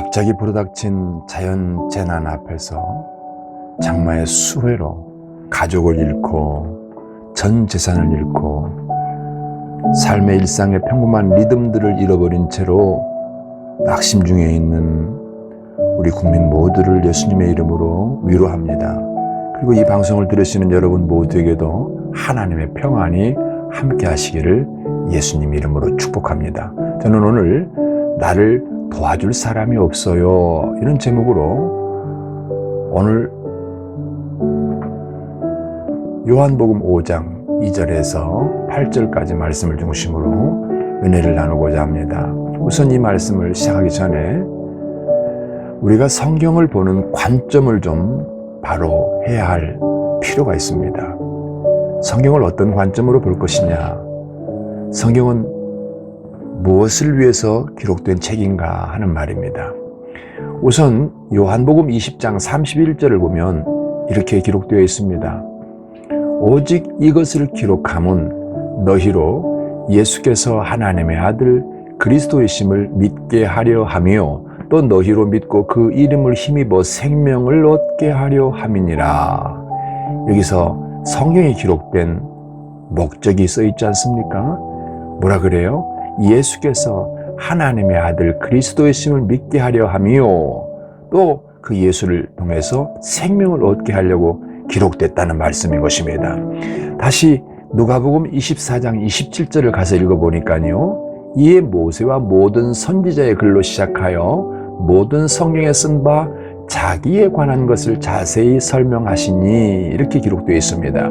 갑자기 불어닥친 자연 재난 앞에서 장마의 수해로 가족을 잃고 전 재산을 잃고 삶의 일상의 평범한 리듬들을 잃어버린 채로 낙심 중에 있는 우리 국민 모두를 예수님의 이름으로 위로합니다. 그리고 이 방송을 들으시는 여러분 모두에게도 하나님의 평안이 함께 하시기를 예수님 이름으로 축복합니다. 저는 오늘 나를 도와줄 사람이 없어요, 이런 제목으로 오늘 요한복음 5장 2절에서 8절까지 말씀을 중심으로 은혜를 나누고자 합니다. 우선 이 말씀을 시작하기 전에 우리가 성경을 보는 관점을 좀 바로 해야 할 필요가 있습니다. 성경을 어떤 관점으로 볼 것이냐, 성경은 무엇을 위해서 기록된 책인가 하는 말입니다. 우선 요한복음 20장 31절을 보면 이렇게 기록되어 있습니다. 오직 이것을 기록함은 너희로 예수께서 하나님의 아들 그리스도이심을 믿게 하려 하며 또 너희로 믿고 그 이름을 힘입어 생명을 얻게 하려 함이니라. 여기서 성경에 기록된 목적이 써 있지 않습니까? 뭐라 그래요? 예수께서 하나님의 아들 그리스도이심을 믿게 하려 하며 또 그 예수를 통해서 생명을 얻게 하려고 기록됐다는 말씀인 것입니다. 다시 누가복음 24장 27절을 가서 읽어보니까요, 이에 모세와 모든 선지자의 글로 시작하여 모든 성경에 쓴 바 자기에 관한 것을 자세히 설명하시니 이렇게 기록되어 있습니다.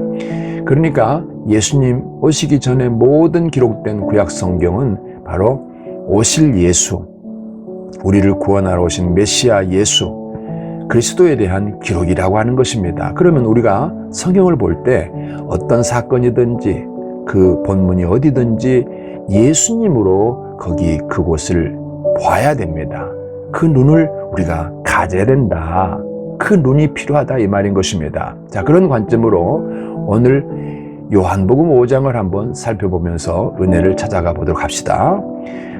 그러니까 예수님 오시기 전에 모든 기록된 구약 성경은 바로 오실 예수, 우리를 구원하러 오신 메시아 예수 그리스도에 대한 기록이라고 하는 것입니다. 그러면 우리가 성경을 볼 때 어떤 사건이든지 그 본문이 어디든지 예수님으로 거기 그곳을 봐야 됩니다. 그 눈을 우리가 가져야 된다. 그 눈이 필요하다 이 말인 것입니다. 자, 그런 관점으로 오늘 요한복음 5장을 한번 살펴보면서 은혜를 찾아가 보도록 합시다.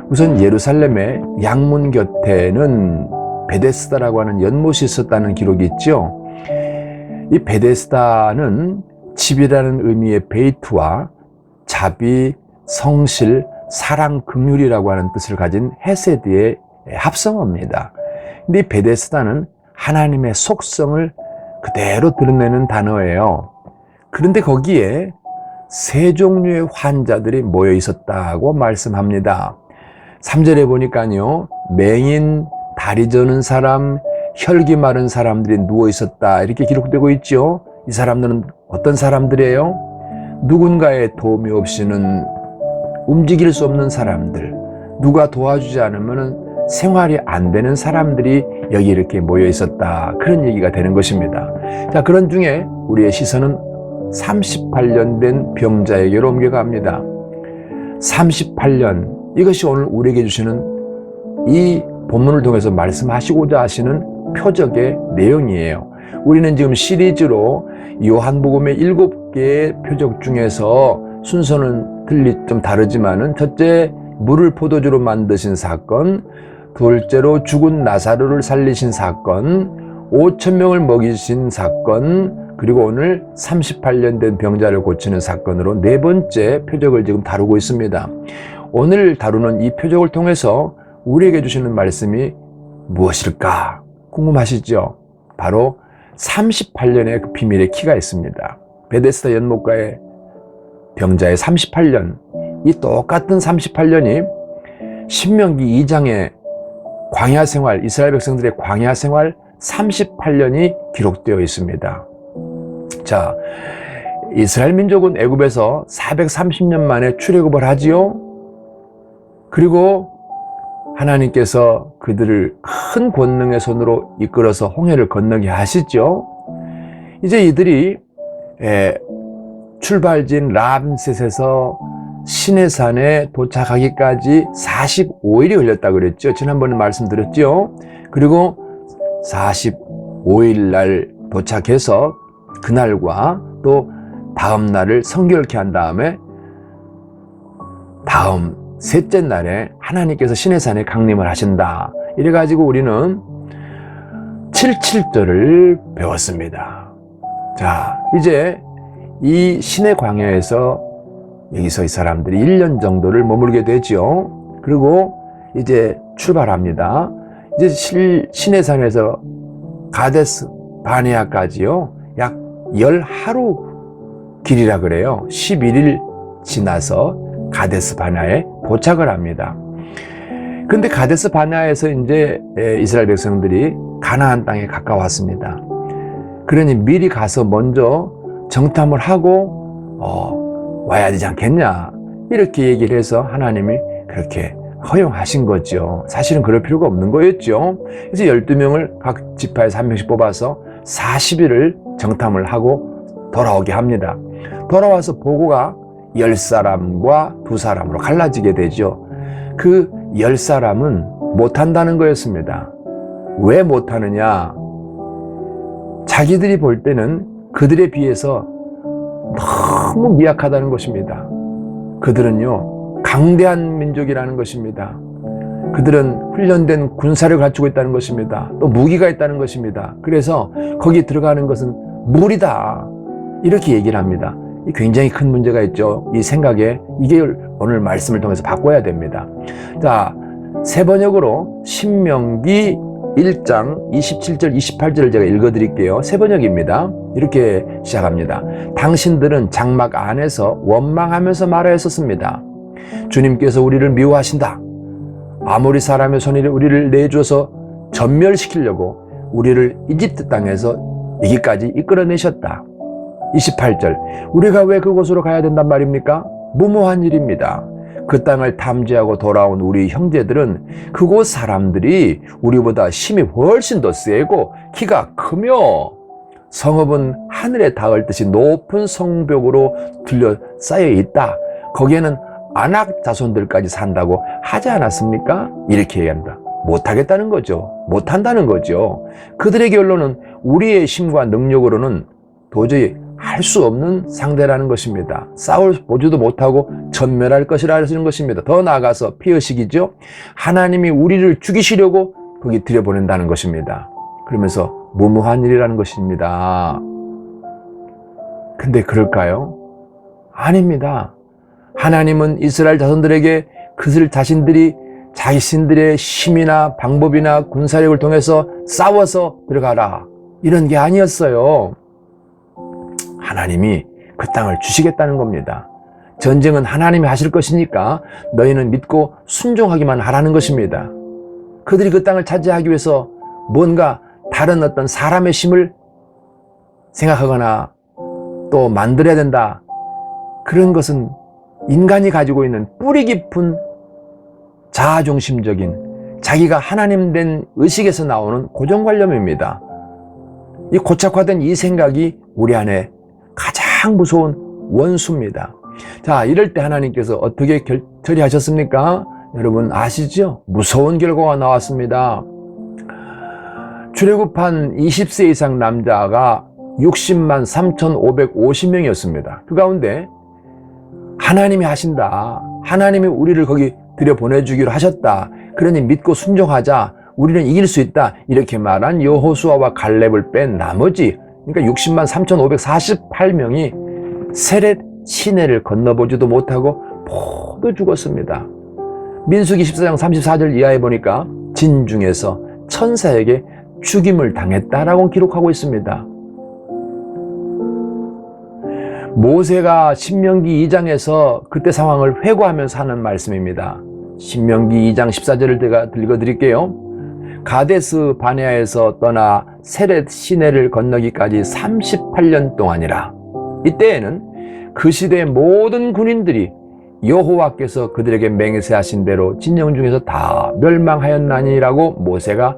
우선 예루살렘의 양문 곁에는 베데스다라고 하는 연못이 있었다는 기록이 있죠. 이 베데스다는 집이라는 의미의 베이트와 자비, 성실, 사랑, 긍휼이라고 하는 뜻을 가진 헤세드의 합성어입니다. 근데 이 베데스다는 하나님의 속성을 그대로 드러내는 단어예요. 그런데 거기에 세 종류의 환자들이 모여 있었다고 말씀합니다. 3절에 보니까요, 맹인, 다리 저는 사람, 혈기 마른 사람들이 누워 있었다 이렇게 기록되고 있죠. 이 사람들은 어떤 사람들이에요? 누군가의 도움이 없이는 움직일 수 없는 사람들, 누가 도와주지 않으면 생활이 안 되는 사람들이 여기 이렇게 모여 있었다, 그런 얘기가 되는 것입니다. 자, 그런 중에 우리의 시선은 38년 된 병자에게로 옮겨갑니다. 38년, 이것이 오늘 우리에게 주시는 이 본문을 통해서 말씀하시고자 하시는 표적의 내용이에요. 우리는 지금 시리즈로 요한복음의 7개의 표적 중에서 순서는 좀 다르지만은, 첫째 물을 포도주로 만드신 사건, 둘째로 죽은 나사로를 살리신 사건, 5,000명을 먹이신 사건, 그리고 오늘 38년 된 병자를 고치는 사건으로 네 번째 표적을 지금 다루고 있습니다. 오늘 다루는 이 표적을 통해서 우리에게 주시는 말씀이 무엇일까 궁금하시죠? 바로 38년의 그 비밀의 키가 있습니다. 베데스다 연못가의 병자의 38년, 이 똑같은 38년이 신명기 2장의 광야 생활, 이스라엘 백성들의 광야 생활 38년이 기록되어 있습니다. 자, 이스라엘 민족은 애굽에서 430년 만에 출애굽을 하지요. 그리고 하나님께서 그들을 큰 권능의 손으로 이끌어서 홍해를 건너게 하시죠. 이제 이들이 출발지인 람셋에서 시내산에 도착하기까지 45일이 걸렸다고 그랬죠. 지난번에 말씀드렸죠. 그리고 45일 날 도착해서 그날과 또 다음 날을 성결케 한 다음에 다음 셋째 날에 하나님께서 시내산에 강림을 하신다. 이래가지고 우리는 77절을 배웠습니다. 자, 이제 이 신의 광야에서 여기서 이 사람들이 1년 정도를 머물게 되죠. 그리고 이제 출발합니다. 이제 신의 산에서 가데스 바네아까지요, 약 10하루 길이라 그래요. 11일 지나서 가데스 바네아에 도착을 합니다. 근데 가데스 바네아에서 이제 이스라엘 백성들이 가나안 땅에 가까웠습니다. 그러니 미리 가서 먼저 정탐을 하고 와야 되지 않겠냐, 이렇게 얘기를 해서 하나님이 그렇게 허용하신 거죠. 사실은 그럴 필요가 없는 거였죠. 그래서 12명을 각 지파에서 한 명씩 뽑아서 40일을 정탐을 하고 돌아오게 합니다. 돌아와서 보고가 10사람과 2사람으로 갈라지게 되죠. 그 10사람은 못한다는 거였습니다. 왜 못하느냐? 자기들이 볼 때는 그들에 비해서 너무 미약하다는 것입니다. 그들은요, 강대한 민족이라는 것입니다. 그들은 훈련된 군사를 갖추고 있다는 것입니다. 또 무기가 있다는 것입니다. 그래서 거기 들어가는 것은 무리다, 이렇게 얘기를 합니다. 굉장히 큰 문제가 있죠. 이 생각에 이게 오늘 말씀을 통해서 바꿔야 됩니다. 자, 세 번역으로 신명기 1장 27절 28절을 제가 읽어드릴게요. 세 번역입니다. 이렇게 시작합니다. 당신들은 장막 안에서 원망하면서 말하였었습니다. 주님께서 우리를 미워하신다. 아모리 사람의 손에 우리를 내줘서 전멸시키려고 우리를 이집트 땅에서 여기까지 이끌어내셨다. 28절, 우리가 왜 그곳으로 가야 된단 말입니까? 무모한 일입니다. 그 땅을 탐지하고 돌아온 우리 형제들은 그곳 사람들이 우리보다 힘이 훨씬 더 세고 키가 크며 성읍은 하늘에 닿을 듯이 높은 성벽으로 둘러싸여 있다. 거기에는 아낙 자손들까지 산다고 하지 않았습니까? 이렇게 얘기한다. 못하겠다는 거죠. 못한다는 거죠. 그들의 결론은 우리의 힘과 능력으로는 도저히 할 수 없는 상대라는 것입니다. 싸울 보지도 못하고 전멸할 것이라는 것입니다. 더 나아가서 피의식이죠. 하나님이 우리를 죽이시려고 거기 들여보낸다는 것입니다. 그러면서 무모한 일이라는 것입니다. 근데 그럴까요? 아닙니다. 하나님은 이스라엘 자손들에게 그들 자신들이 자신들의 힘이나 방법이나 군사력을 통해서 싸워서 들어가라, 이런 게 아니었어요. 하나님이 그 땅을 주시겠다는 겁니다. 전쟁은 하나님이 하실 것이니까 너희는 믿고 순종하기만 하라는 것입니다. 그들이 그 땅을 차지하기 위해서 뭔가 다른 어떤 사람의 힘을 생각하거나 또 만들어야 된다, 그런 것은 인간이 가지고 있는 뿌리 깊은 자아중심적인 자기가 하나님 된 의식에서 나오는 고정관념입니다. 이 고착화된 이 생각이 우리 안에 가장 무서운 원수입니다. 자, 이럴 때 하나님께서 어떻게 처리하셨습니까? 여러분 아시죠? 무서운 결과가 나왔습니다. 출애굽한 20세 이상 남자가 60만 3,550명이었습니다. 그 가운데 하나님이 하신다, 하나님이 우리를 거기 들여보내주기로 하셨다, 그러니 믿고 순종하자, 우리는 이길 수 있다, 이렇게 말한 여호수아와 갈렙을 뺀 나머지, 그러니까 60만 3,548명이 세렛 시내를 건너보지도 못하고 모두 죽었습니다. 민수기 14장 34절 이하에 보니까 진중에서 천사에게 죽임을 당했다라고 기록하고 있습니다. 모세가 신명기 2장에서 그때 상황을 회고하면서 하는 말씀입니다. 신명기 2장 14절을 제가 읽어드릴게요. 가데스 바네아에서 떠나 세렛 시내를 건너기까지 38년 동안이라. 이때에는 그 시대의 모든 군인들이 여호와께서 그들에게 맹세하신 대로 진영 중에서 다 멸망하였나니라고 모세가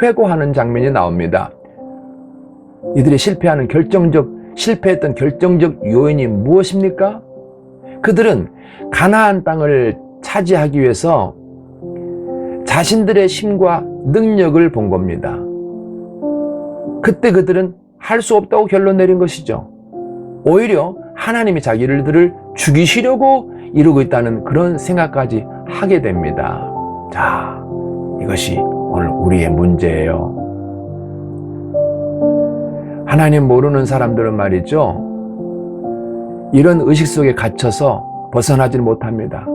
회고하는 장면이 나옵니다. 이들이 실패했던 결정적 요인이 무엇입니까? 그들은 가나안 땅을 차지하기 위해서 자신들의 힘과 능력을 본 겁니다. 그때 그들은 할 수 없다고 결론 내린 것이죠. 오히려 하나님이 자기들을 죽이시려고 이루고 있다는 그런 생각까지 하게 됩니다. 자, 이것이 오늘 우리의 문제예요. 하나님 모르는 사람들은 말이죠, 이런 의식 속에 갇혀서 벗어나질 못합니다.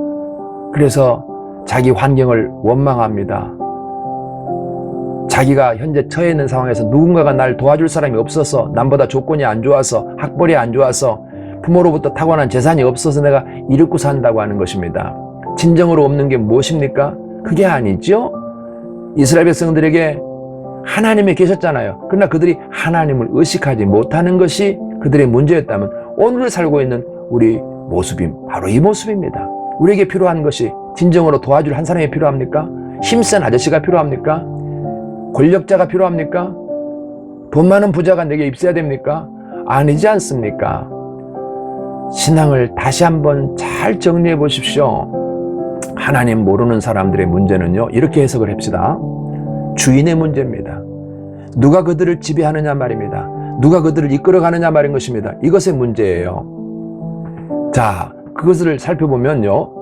그래서 자기 환경을 원망합니다. 자기가 현재 처해 있는 상황에서 누군가가 날 도와줄 사람이 없어서, 남보다 조건이 안 좋아서, 학벌이 안 좋아서, 부모로부터 타고난 재산이 없어서 내가 이렇고 산다고 하는 것입니다. 진정으로 없는 게 무엇입니까? 그게 아니죠. 이스라엘 백성들에게 하나님이 계셨잖아요. 그러나 그들이 하나님을 의식하지 못하는 것이 그들의 문제였다면 오늘 살고 있는 우리 모습이 바로 이 모습입니다. 우리에게 필요한 것이 진정으로 도와줄 한 사람이 필요합니까? 힘센 아저씨가 필요합니까? 권력자가 필요합니까? 돈 많은 부자가 내게 입어야 됩니까? 아니지 않습니까? 신앙을 다시 한번 잘 정리해 보십시오. 하나님 모르는 사람들의 문제는요, 이렇게 해석을 합시다. 주인의 문제입니다. 누가 그들을 지배하느냐 말입니다. 누가 그들을 이끌어가느냐 말인 것입니다. 이것의 문제예요. 자, 그것을 살펴보면요,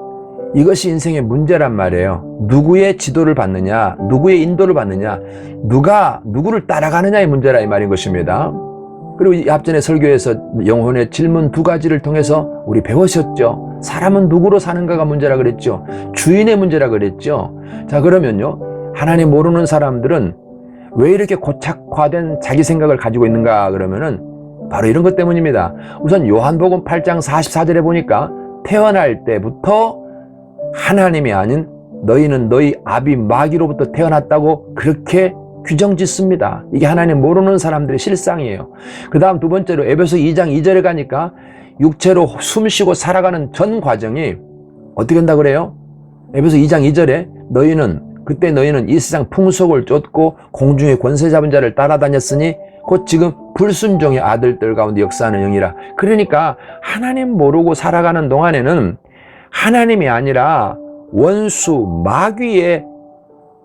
이것이 인생의 문제란 말이에요. 누구의 지도를 받느냐, 누구의 인도를 받느냐, 누가 누구를 따라가느냐의 문제라 이 말인 것입니다. 그리고 이 앞전에 설교에서 영혼의 질문 2가지를 통해서 우리 배우셨죠. 사람은 누구로 사는가가 문제라 그랬죠. 주인의 문제라 그랬죠. 자, 그러면요, 하나님 모르는 사람들은 왜 이렇게 고착화된 자기 생각을 가지고 있는가 그러면은 바로 이런 것 때문입니다. 우선 요한복음 8장 44절에 보니까 태어날 때부터 하나님이 아닌 너희는 너희 아비 마귀로부터 태어났다고 그렇게 규정 짓습니다. 이게 하나님 모르는 사람들의 실상이에요. 그 다음 2번째로 에베소 2장 2절에 가니까 육체로 숨쉬고 살아가는 전 과정이 어떻게 한다 그래요? 에베소 2장 2절에 그때 너희는 이 세상 풍속을 쫓고 공중의 권세 잡은 자를 따라다녔으니 곧 지금 불순종의 아들들 가운데 역사하는 영이라. 그러니까 하나님 모르고 살아가는 동안에는 하나님이 아니라 원수 마귀의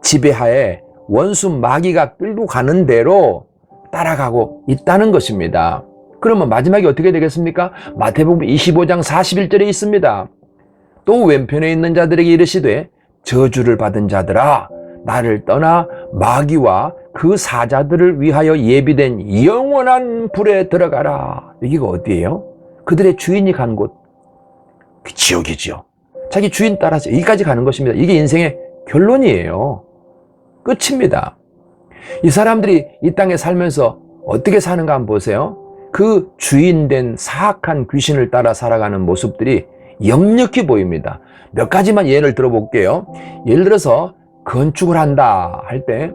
지배하에 원수 마귀가 끌고 가는 대로 따라가고 있다는 것입니다. 그러면 마지막에 어떻게 되겠습니까? 마태복음 25장 41절에 있습니다. 또 왼편에 있는 자들에게 이르시되 저주를 받은 자들아, 나를 떠나 마귀와 그 사자들을 위하여 예비된 영원한 불에 들어가라. 여기가 어디예요? 그들의 주인이 간 곳, 그 지옥이죠. 자기 주인 따라서 여기까지 가는 것입니다. 이게 인생의 결론이에요. 끝입니다. 이 사람들이 이 땅에 살면서 어떻게 사는가 한번 보세요. 그 주인된 사악한 귀신을 따라 살아가는 모습들이 역력히 보입니다. 몇 가지만 예를 들어볼게요. 예를 들어서 건축을 한다 할 때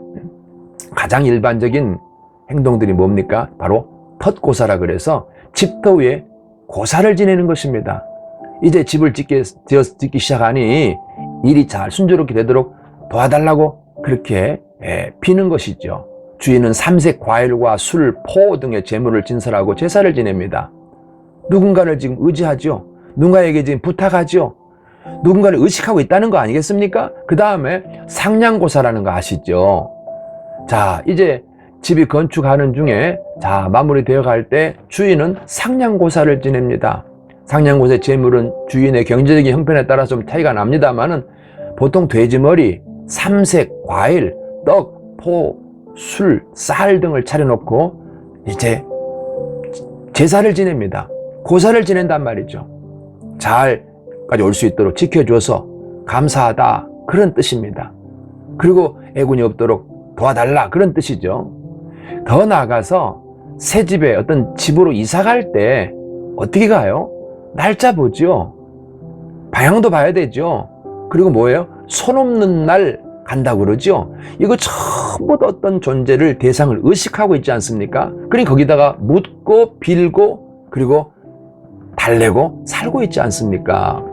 가장 일반적인 행동들이 뭡니까? 바로 텃고사라 그래서 집터 위에 고사를 지내는 것입니다. 이제 집을 짓기 시작하니 일이 잘 순조롭게 되도록 도와달라고 그렇게 비는 것이죠. 주인은 삼색 과일과 술, 포 등의 제물을 진설하고 제사를 지냅니다. 누군가를 지금 의지하죠. 누군가에게 지금 부탁하죠. 누군가를 의식하고 있다는 거 아니겠습니까? 그 다음에 상냥고사라는 거 아시죠? 자, 이제 집이 건축하는 중에 마무리되어 갈 때 주인은 상냥고사를 지냅니다. 상냥고사의 제물은 주인의 경제적인 형편에 따라 좀 차이가 납니다만은 보통 돼지머리, 삼색 과일, 떡, 포, 술, 쌀 등을 차려놓고 이제 제사를 지냅니다. 고사를 지낸단 말이죠. 잘까지 올 수 있도록 지켜줘서 감사하다, 그런 뜻입니다. 그리고 애군이 없도록 도와달라, 그런 뜻이죠. 더 나아가서 새 집에 어떤 집으로 이사 갈 때 어떻게 가요? 날짜 보죠. 방향도 봐야 되죠. 그리고 뭐예요? 손 없는 날 간다고 그러죠. 이거 전부 다 어떤 존재를, 대상을 의식하고 있지 않습니까? 그러니 거기다가 묻고 빌고 그리고 달래고 살고 있지 않습니까?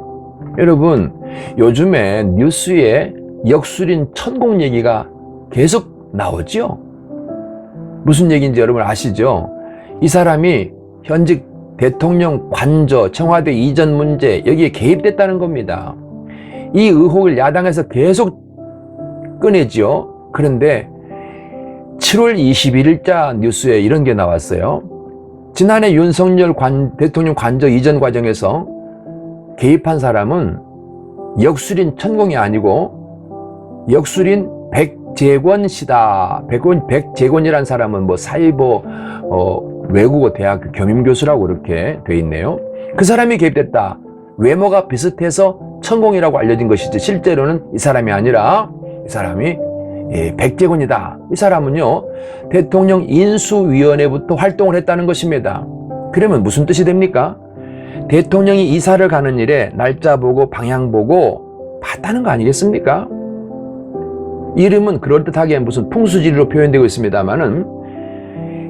여러분, 요즘에 뉴스에 역술인 천공 얘기가 계속 나오죠. 무슨 얘기인지 여러분 아시죠? 이 사람이 현직 대통령 관저, 청와대 이전 문제, 여기에 개입됐다는 겁니다. 이 의혹을 야당에서 계속 꺼내죠. 그런데 7월 21일자 뉴스에 이런 게 나왔어요. 지난해 윤석열 대통령 관저 이전 과정에서 개입한 사람은 역술인 천공이 아니고 역술인 백재권씨다. 백재권이라는 사람은 뭐 사이버 외국어 대학 겸임교수라고 이렇게 돼 있네요. 그 사람이 개입됐다. 외모가 비슷해서 천공이라고 알려진 것이지 실제로는 이 사람이 아니라 이 사람이 백재권이다. 이 사람은요 대통령 인수위원회부터 활동을 했다는 것입니다. 그러면 무슨 뜻이 됩니까? 대통령이 이사를 가는 일에 날짜 보고 방향 보고 봤다는 거 아니겠습니까? 이름은 그럴듯하게 무슨 풍수지리로 표현되고 있습니다만은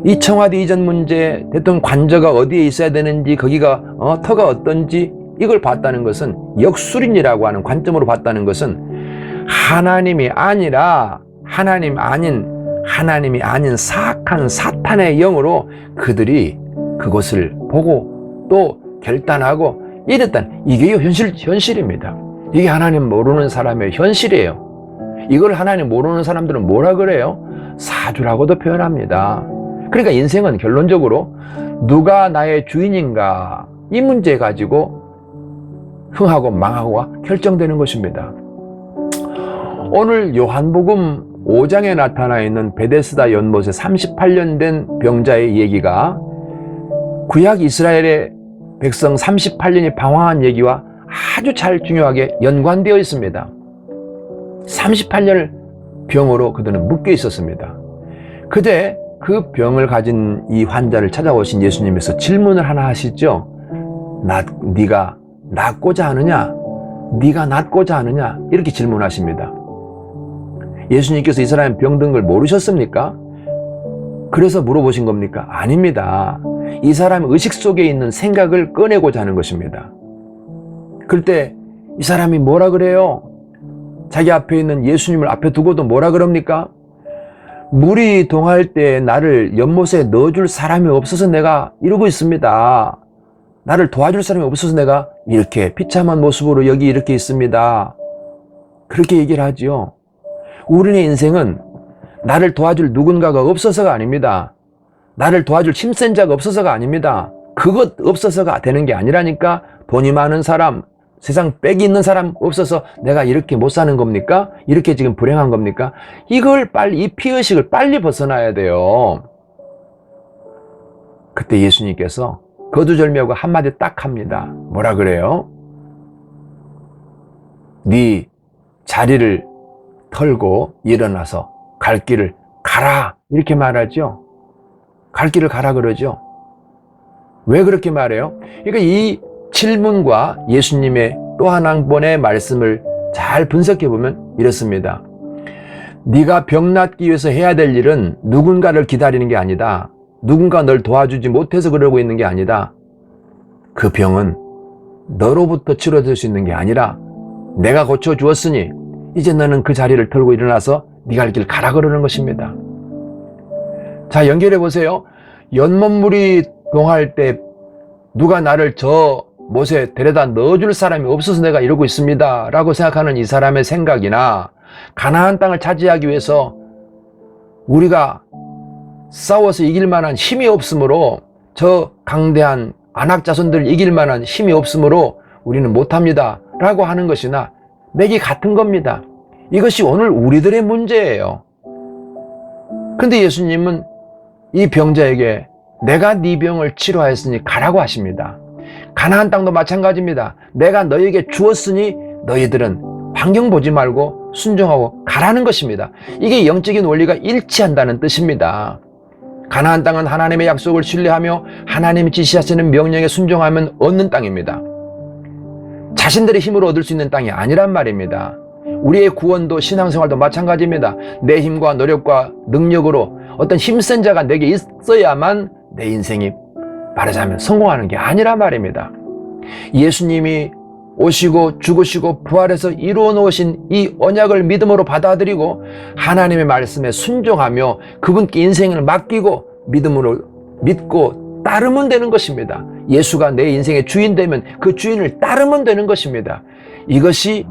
이 청와대 이전 문제, 대통령 관저가 어디에 있어야 되는지, 거기가 터가 어떤지 이걸 봤다는 것은 역술인이라고 하는 관점으로 봤다는 것은 하나님이 아니라 하나님이 아닌 사악한 사탄의 영으로 그들이 그것을 보고 또 결단하고 이랬다는 이게 현실입니다. 이게 하나님 모르는 사람의 현실이에요. 이걸 하나님 모르는 사람들은 뭐라 그래요? 사주라고도 표현합니다. 그러니까 인생은 결론적으로 누가 나의 주인인가 이 문제 가지고 흥하고 망하고가 결정되는 것입니다. 오늘 요한복음 5장에 나타나 있는 베데스다 연못에 38년 된 병자의 얘기가 구약 이스라엘의 백성 38년이 방황한 얘기와 아주 잘 중요하게 연관되어 있습니다. 38년을 병으로 그들은 묶여 있었습니다. 그때 그 병을 가진 이 환자를 찾아오신 예수님께서 질문을 하나 하시죠. 네가 낫고자 하느냐? 네가 낫고자 하느냐? 이렇게 질문하십니다. 예수님께서 이 사람의 병든 걸 모르셨습니까? 그래서 물어보신 겁니까? 아닙니다. 이 사람의 의식 속에 있는 생각을 꺼내고자 하는 것입니다. 그때 이 사람이 뭐라 그래요? 자기 앞에 있는 예수님을 앞에 두고도 뭐라 그럽니까? 물이 동할 때 나를 연못에 넣어줄 사람이 없어서 내가 이러고 있습니다. 나를 도와줄 사람이 없어서 내가 이렇게 비참한 모습으로 여기 이렇게 있습니다. 그렇게 얘기를 하지요. 우리의 인생은 나를 도와줄 누군가가 없어서가 아닙니다. 나를 도와줄 힘센 자가 없어서가 아닙니다. 그것 없어서가 되는 게 아니라니까. 돈이 많은 사람, 세상 빽이 있는 사람 없어서 내가 이렇게 못 사는 겁니까? 이렇게 지금 불행한 겁니까? 이걸 빨리, 이 피의식을 빨리 벗어나야 돼요. 그때 예수님께서 거두절미하고 한마디 딱 합니다. 뭐라 그래요? 네 자리를 털고 일어나서 갈 길을 가라. 이렇게 말하죠. 갈 길을 가라 그러죠. 왜 그렇게 말해요? 그러니까 이 질문과 예수님의 또 한 번의 말씀을 잘 분석해 보면 이렇습니다. 네가 병 낫기 위해서 해야 될 일은 누군가를 기다리는 게 아니다. 누군가 널 도와주지 못해서 그러고 있는 게 아니다. 그 병은 너로부터 치료될 수 있는 게 아니라 내가 고쳐주었으니 이제 너는 그 자리를 털고 일어나서 네가 갈 길 가라 그러는 것입니다. 자, 연결해 보세요. 연못물이 동할 때 누가 나를 저 못에 데려다 넣어줄 사람이 없어서 내가 이러고 있습니다 라고 생각하는 이 사람의 생각이나 가나안 땅을 차지하기 위해서 우리가 싸워서 이길 만한 힘이 없으므로 저 강대한 안악 자손들을 이길 만한 힘이 없으므로 우리는 못합니다 라고 하는 것이나 맥이 같은 겁니다. 이것이 오늘 우리들의 문제예요. 근데 예수님은 이 병자에게 내가 네 병을 치료하였으니 가라고 하십니다. 가나안 땅도 마찬가지입니다. 내가 너희에게 주었으니 너희들은 환경 보지 말고 순종하고 가라는 것입니다. 이게 영적인 원리가 일치한다는 뜻입니다. 가나안 땅은 하나님의 약속을 신뢰하며 하나님이 지시하시는 명령에 순종하면 얻는 땅입니다. 자신들의 힘으로 얻을 수 있는 땅이 아니란 말입니다. 우리의 구원도 신앙생활도 마찬가지입니다. 내 힘과 노력과 능력으로 어떤 힘센 자가 내게 있어야만 내 인생이 말하자면 성공하는 게 아니란 말입니다. 예수님이 오시고 죽으시고 부활해서 이루어 놓으신 이 언약을 믿음으로 받아들이고 하나님의 말씀에 순종하며 그분께 인생을 맡기고 믿음으로 믿고 따르면 되는 것입니다. 예수가 내 인생의 주인 되면 그 주인을 따르면 되는 것입니다. 이것이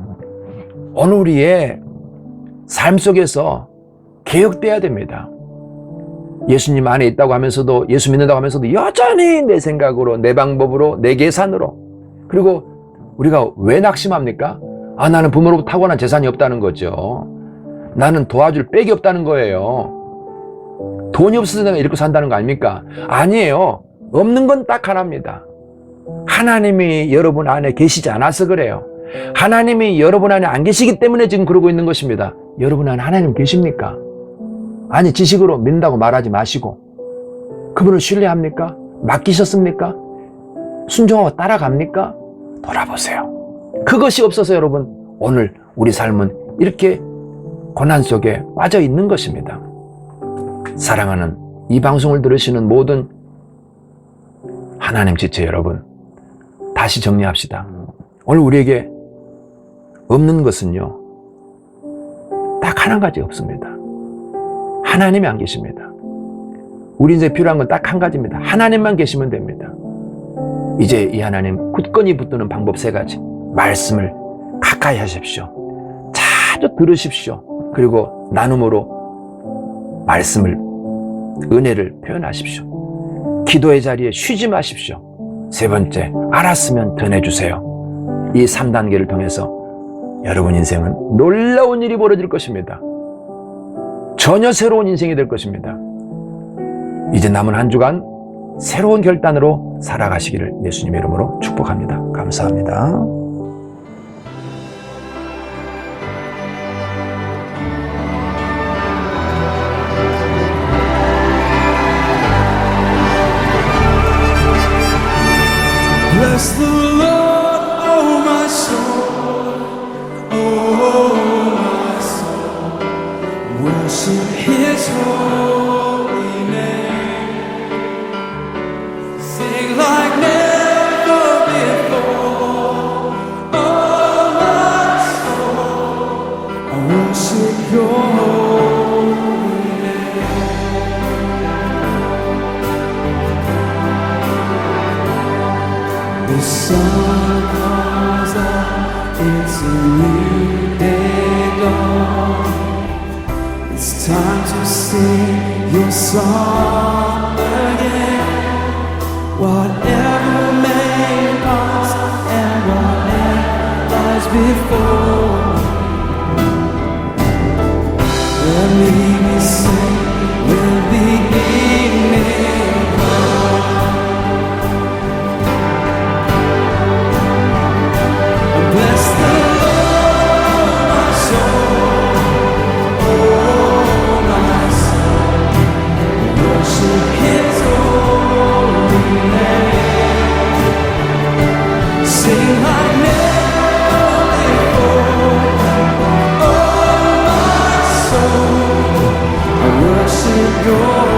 오늘 우리의 삶 속에서 개혁돼야 됩니다. 예수님 안에 있다고 하면서도, 예수 믿는다고 하면서도 여전히 내 생각으로, 내 방법으로, 내 계산으로. 그리고 우리가 왜 낙심합니까? 나는 부모로부터 타고난 재산이 없다는 거죠. 나는 도와줄 백이 없다는 거예요. 돈이 없어서 내가 이렇게 산다는 거 아닙니까? 아니에요. 없는 건 딱 하나입니다. 하나님이 여러분 안에 계시지 않아서 그래요. 하나님이 여러분 안에 안 계시기 때문에 지금 그러고 있는 것입니다. 여러분 안에 하나님 계십니까? 아니, 지식으로 믿는다고 말하지 마시고 그분을 신뢰합니까? 맡기셨습니까? 순종하고 따라갑니까? 돌아보세요. 그것이 없어서 여러분 오늘 우리 삶은 이렇게 고난 속에 빠져 있는 것입니다. 사랑하는 이 방송을 들으시는 모든 하나님 지체 여러분, 다시 정리합시다. 오늘 우리에게 없는 것은요, 딱 한 가지 없습니다. 하나님이 안 계십니다. 우리 인생에 필요한 건 딱 한 가지입니다. 하나님만 계시면 됩니다. 이제 이 하나님 굳건히 붙드는 방법 3가지. 말씀을 가까이 하십시오. 자주 들으십시오. 그리고 나눔으로 말씀을, 은혜를 표현하십시오. 기도의 자리에 쉬지 마십시오. 3번째, 알았으면 더 내주세요. 이 3단계를 통해서 여러분 인생은 놀라운 일이 벌어질 것입니다. 전혀 새로운 인생이 될 것입니다. 이제 남은 한 주간 새로운 결단으로 살아가시기를 예수님의 이름으로 축복합니다. 감사합니다. Bless the Lord, oh my soul, oh my soul. Worship His holy name. Sing like never before, oh my soul. I worship Your holy name. The sun comes up, it's a new day dawn. It's time to sing Your song again. Whatever may pass and whatever lies before, let me be sing with the evening come. Bless the Lord, my soul, oh my soul. Worship His holy name. Sing like never before, oh my soul. I worship Your